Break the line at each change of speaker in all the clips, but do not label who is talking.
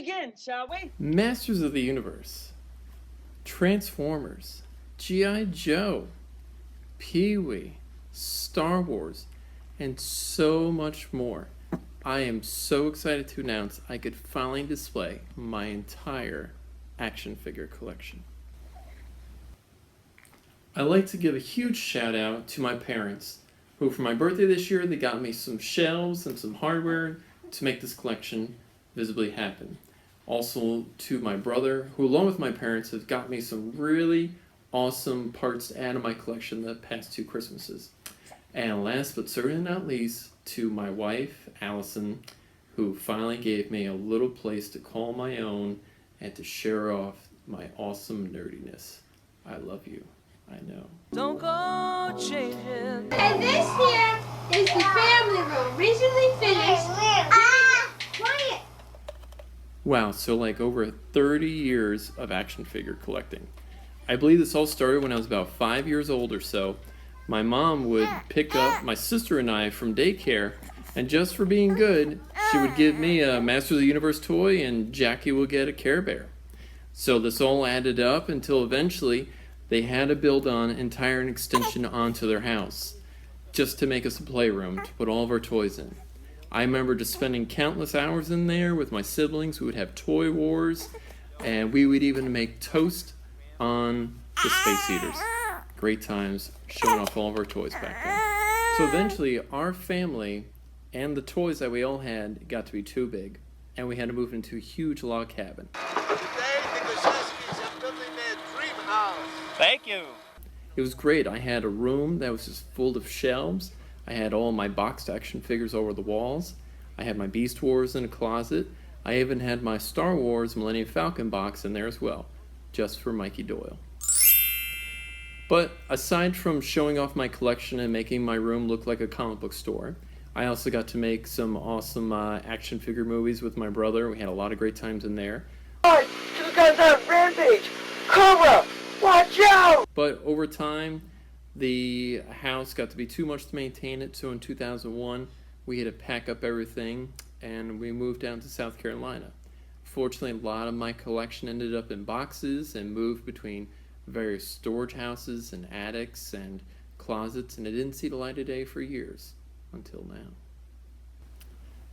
begin, shall we?
Masters of the Universe, Transformers, G.I. Joe, Pee-wee, Star Wars, and so much more. I am so excited to announce I could finally display my entire action figure collection. I'd like to give a huge shout out to my parents, who for my birthday this year, they got me some shelves and some hardware to make this collection visibly happen. Also to my brother, who along with my parents have got me some really awesome parts to add to my collection the past 2 Christmases. And last but certainly not least, to my wife, Allison, who finally gave me a little place to call my own and to share off my awesome nerdiness. I love you. I know.
Don't go changing.
And this here is the family room, recently finished. Quiet.
Wow, so like over 30 years of action figure collecting. I believe this all started when I was about 5 years old or so. My mom would pick up my sister and I from daycare, and just for being good, she would give me a Master of the Universe toy and Jackie would get a Care Bear. So this all added up until eventually they had to build an entire extension onto their house just to make us a playroom to put all of our toys in. I remember just spending countless hours in there with my siblings. We would have toy wars, and we would even make toast on the space heaters. Great times showing off all of our toys back then. So eventually our family and the toys that we all had got to be too big, and we had to move into a huge log cabin.
Thank you.
It was great. I had a room that was just full of shelves. I had all my boxed action figures over the walls. I had my Beast Wars in a closet. I even had my Star Wars Millennium Falcon box in there as well, just for Mikey Doyle. But aside from showing off my collection and making my room look like a comic book store, I also got to make some awesome action figure movies with my brother. We had a lot of great times in there.
Alright, 2 guys on Rampage! Cobra! Watch out!
But over time, the house got to be too much to maintain it, so in 2001, we had to pack up everything and we moved down to South Carolina. Fortunately, a lot of my collection ended up in boxes and moved between various storage houses and attics and closets, and it didn't see the light of day for years until now.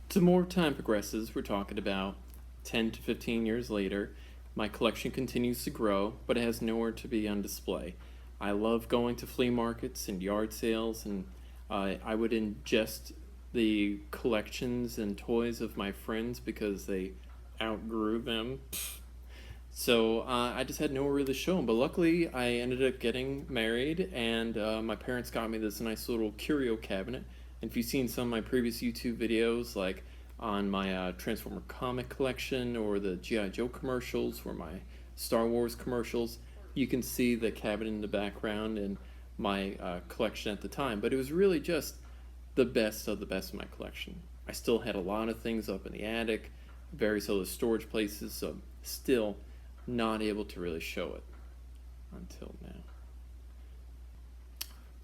The more time progresses, we're talking about 10 to 15 years later, my collection continues to grow, but it has nowhere to be on display. I love going to flea markets and yard sales, and I would ingest the collections and toys of my friends because they outgrew them. So I just had nowhere really to show them. But luckily, I ended up getting married, and my parents got me this nice little curio cabinet. And if you've seen some of my previous YouTube videos, like on my Transformer comic collection or the G.I. Joe commercials or my Star Wars commercials, you can see the cabinet in the background and my collection at the time. But it was really just the best of the best of my collection. I still had a lot of things up in the attic, various other storage places, so still not able to really show it until now.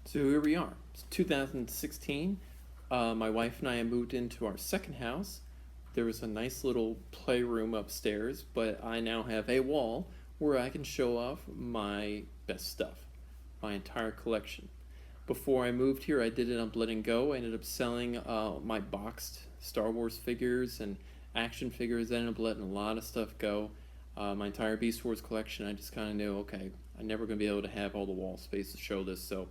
So here we are. It's 2016. My wife and I moved into our second house. There was a nice little playroom upstairs, but I now have a wall where I can show off my best stuff, my entire collection. Before I moved here, I did it on Blood and Go. I ended up selling my boxed Star Wars figures and action figures. I ended up letting a lot of stuff go. My entire Beast Wars collection, I just kind of knew, okay, I'm never going to be able to have all the wall space to show this, so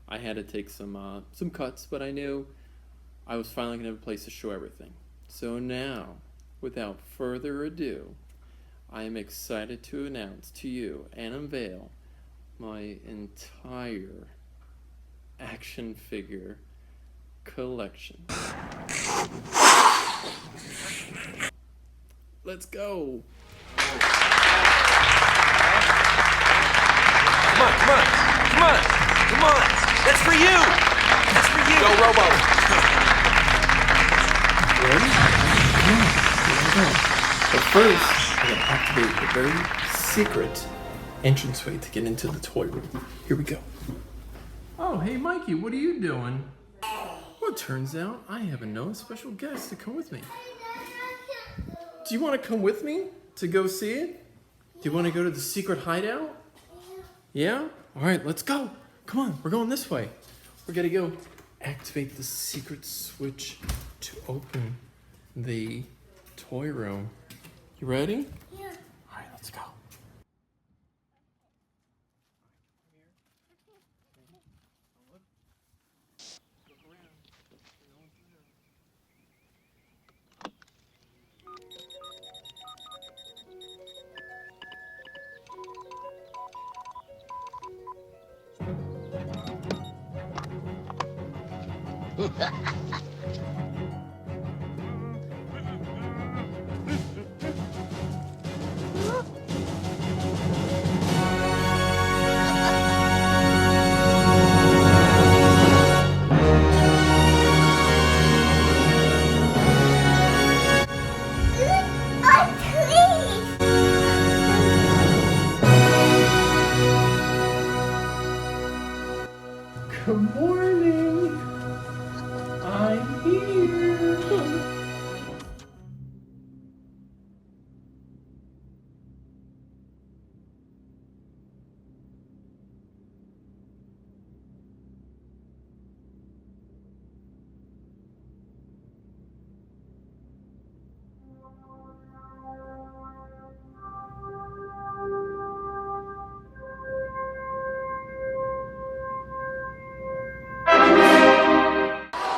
I had to take some cuts, but I knew I was finally going to have a place to show everything. So now, without further ado, I am excited to announce to you and unveil my entire action figure collection. Let's go!
Come on! That's for you! That's for you! Go, Robo!
Ready? But first, I'm going to activate the very secret entranceway to get into the toy room. Here we go. Oh, hey Mikey, what are you doing? Well, it turns out I have another special guest to come with me. Do you want to come with me to go see it? Do you want to go to the secret hideout? Yeah? All right, let's go. Come on, we're going this way. We're going to go activate the secret switch to open the toy room. You ready?
Yeah.
All right, let's go. Good morning. I'm here.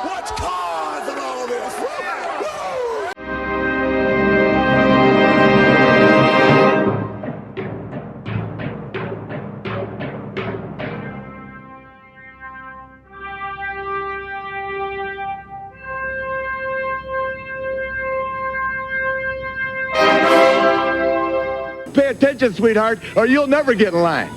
What's causing all this? Pay attention, sweetheart, or you'll never get in line.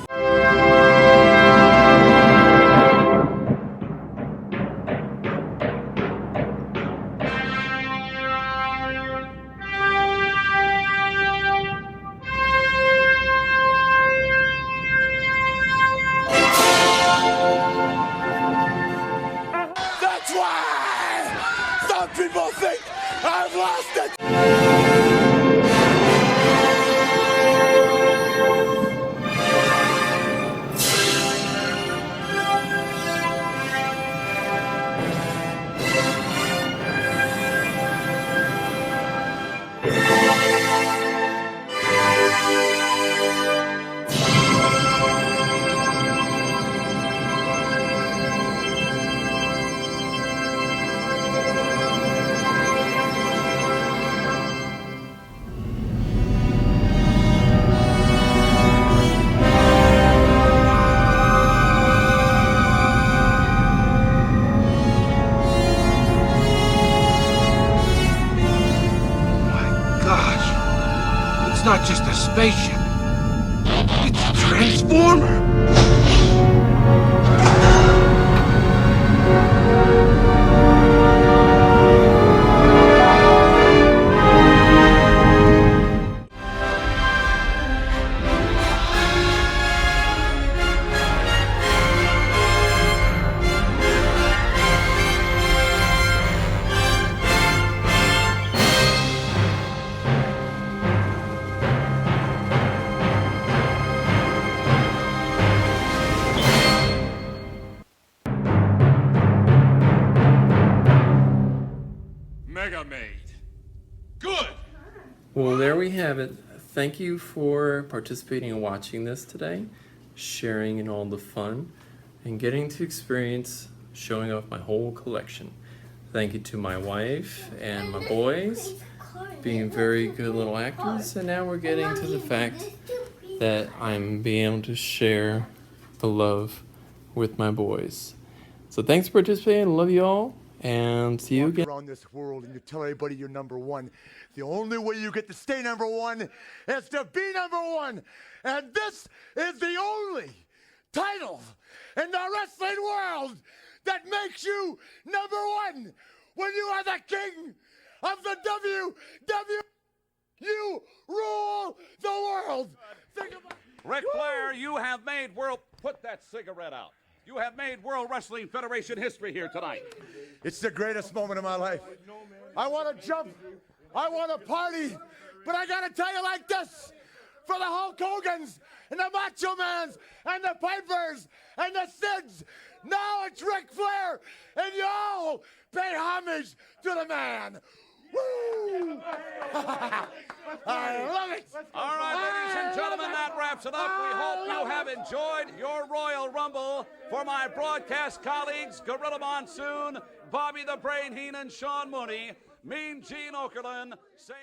That's why some people think I've lost it.
Gosh, it's not just a spaceship. It's a transformer. Mega Maid. Good.
Well, there we have it. Thank you for participating and watching this today, sharing in all the fun, and getting to experience showing off my whole collection. Thank you to my wife and my boys, being very good little actors, and now we're getting to the fact that I'm being able to share the love with my boys. So thanks for participating. Love you all, and see you again.
Around this world and you tell everybody you're number one. The only way you get to stay number one is to be number one. And this is the only title in the wrestling world that makes you number one. When you are the king of the WWE, you rule the world. Think about
Ric Flair, you have made world... Put that cigarette out. You have made World Wrestling Federation history here tonight.
It's the greatest moment of my life. I want to jump I want to party, but I gotta tell you like this. For the Hulk Hogans and the Macho Mans and the Pipers and the Sids, now it's Ric Flair, and y'all pay homage to the man. Woo! I love it.
All right, ladies and gentlemen, that wraps it up. We hope you have enjoyed your Royal Rumble. For my broadcast colleagues, Gorilla Monsoon, Bobby the Brain Heenan, Sean Mooney, Mean Gene Okerlund, saying...